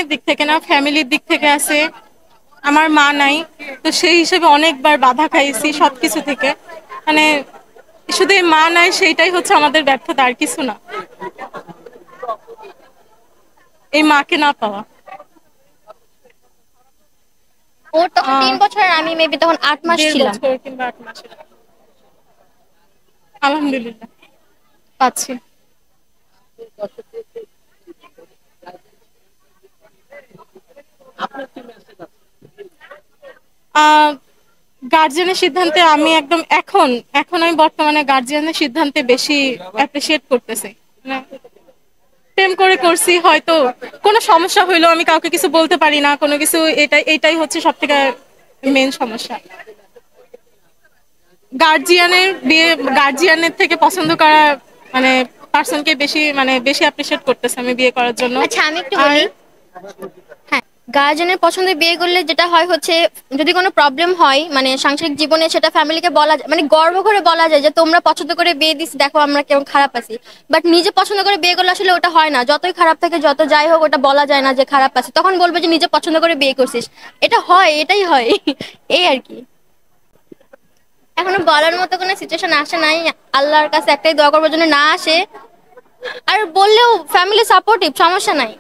জীবনের দিক থেকে না, ফ্যামিলির দিক থেকে আছে। আমার মা নাই, তো সেই হিসেবে অনেকবার বাধা খাইছি সবকিছু থেকে। মানে শুধু এই মা নাই, সেইটাই হচ্ছে আমাদের ব্যর্থতা, আর কিছু না। এই মাকে না পাওয়া। ওর তখন আহ 3 বছর, আর আমি মেবি তখন 8 মাস দেড় ছিলাম। বছর কিংবা 8 মাস। আলহামদুলিল্লাহ পাচ্ছি। গার্জিয়ানের সিদ্ধান্তে আমি একদম এখন এখন আমি বর্তমানে গার্জিয়ানের সিদ্ধান্তে বেশি অ্যাপ্রিসিয়েট করতেছি। মানে প্রেম করে করছি, হয়তো কোনো সমস্যা হইলো আমি কাউকে কিছু বলতে পারি না, কোনো কিছু, এটাই হচ্ছে সব থেকে মেন সমস্যা। গার্জিয়ানের থেকে পছন্দ করা মানে পার্সনকে বেশি অ্যাপ্রিসিয়েট করতেছে আমি বিয়ে করার জন্য। আচ্ছা, আমি একটু আর বলি। হ্যাঁ, গার্জেনের পছন্দে বিয়ে করলে যেটা হয় হচ্ছে, যদি কোনো প্রবলেম হয় মানে সাংসারিক জীবনে, সেটা ফ্যামিলিকে বলা যায়, মানে গর্ব করে বলা যায় যে তোমরা পছন্দ করে বিয়ে দিস, দেখো আমরা কেমন খারাপ আছি। বাট নিজে পছন্দ করে বিয়ে করলে আসলে ওটা হয় না, যতই খারাপ থাকে, যত যাই হোক, ওটা বলা যায় না যে খারাপ আছে, তখন বলবে যে নিজে পছন্দ করে বিয়ে করছিস। এটা হয়, এটাই হয়। এই আর কি। এখনো বলার মতো কোনো সিচুয়েশন আসে নাই। আল্লাহর কাছে একটাই দোয়া করবো যেন না আসে। আর বললেও ফ্যামিলি সাপোর্টিভ, সমস্যা নাই।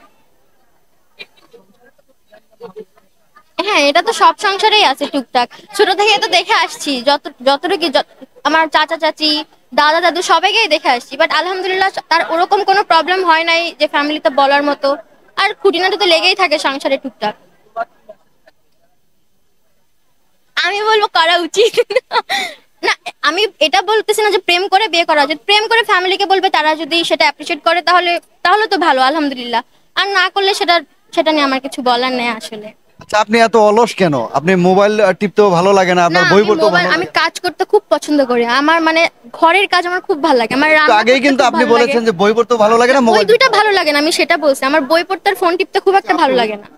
হ্যাঁ, এটা তো সব সংসারেই আছে টুকটাক। ছোট থেকে তো দেখে আসছি, যতটুকু আমার চাচা চাচি, দাদা দাদু সবাইকেই দেখে আসছি, বাট আলহামদুলিল্লাহ তার ওরকম কোনো প্রবলেম হয় নাই যে ফ্যামিলিতে বলার মতো। আর খুঁটিনাটি তো লেগেই থাকে সংসারে টুকটাক। আমি বলবো করা উচিত। না, আমি এটা বলতেছি না যে প্রেম করে বিয়ে করা উচিত। প্রেম করে ফ্যামিলিকে বলবে, তারা যদি সেটা অ্যাপ্রিসিয়েট করে তাহলে তাহলে তো ভালো, আলহামদুলিল্লাহ। আর না করলে সেটা সেটা নিয়ে আমার কিছু বলার নেই আসলে। আচ্ছা, আপনি এত অলস কেন? আপনি মোবাইল টিপতেও ভালো লাগে না, না, আপনার বই পড়তেও ভালো আমি লাগে? কাজ করতে খুব পছন্দ করি। আমার মানে ঘরের কাজ আমার খুব ভালো লাগে, আমার একটু রান্না আগেই করতে কিন্তু খুব আপনি ভালো লাগে। বলেছেন যে বই পড়তেও ভালো লাগে না, না, ওই মোবাইল দুইটা টিপতেও ভালো ভালো লাগে। লাগে না, আমি সেটা বলছি। আমার বই পড়তে আর ফোন টিপতে খুব একটা ভালো লাগে না।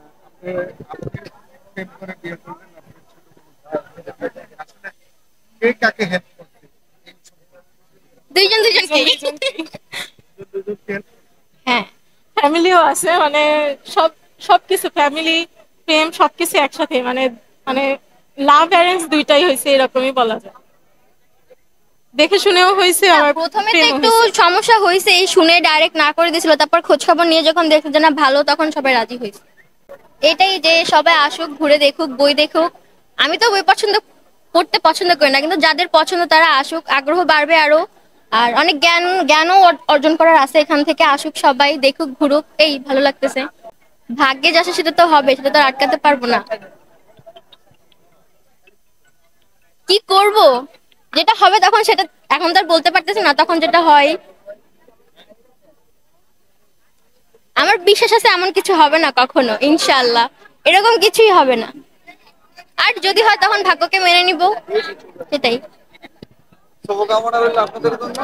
দুইজন দুইজন দুইজনকেই। দুইজনকেই। হ্যাঁ। ফ্যামিলিও আছে, মানে সব সবকিছু ফ্যামিলি, প্রেম সবকিছু একসাথে, মানে লাভ অ্যারেঞ্জ দুইটাই হয়েছে, এরকমই বলা যায়। দেখে শুনেও হয়েছে, না, আবার প্রথমে তো প্রেমও একটু হয়েছে। সমস্যা হয়েছে, এই শুনে ডাইরেক্ট না করে দিছিল, তারপর খোঁজ খবর নিয়ে যখন দেখলো যে না ভালো, তখন সবাই রাজি হয়েছে। এটাই যে সবাই আসুক, ঘুরে দেখুক, বই দেখুক। আমি তো বই পড়তে পছন্দ করি না, কিন্তু যাদের পছন্দ তারা আসুক, আগ্রহ বাড়বে আরো। আর অনেক জ্ঞানও অর্জন করার আছে এখান থেকে। আসুক সবাই, দেখুক, ঘুরুক, এই ভালো লাগতেছে। ভাগ্যে যা আসে সেটা তো হবে, সেটা তো আর আটকাতে পারবো না। কি করব, যেটা হবে তখন সেটা, এখন তো আর বলতে পারতেছি না তখন যেটা হয়। আমার বিশ্বাস আছে এমন কিছু হবে না কখনো, ইনশাআল্লাহ। এরকম কিছুই হবে না। আর যদি হয় তখন ভাগ্যকে মেনে নিব, সেটাই। শুভকামনা রইল আপনাদের জন্য।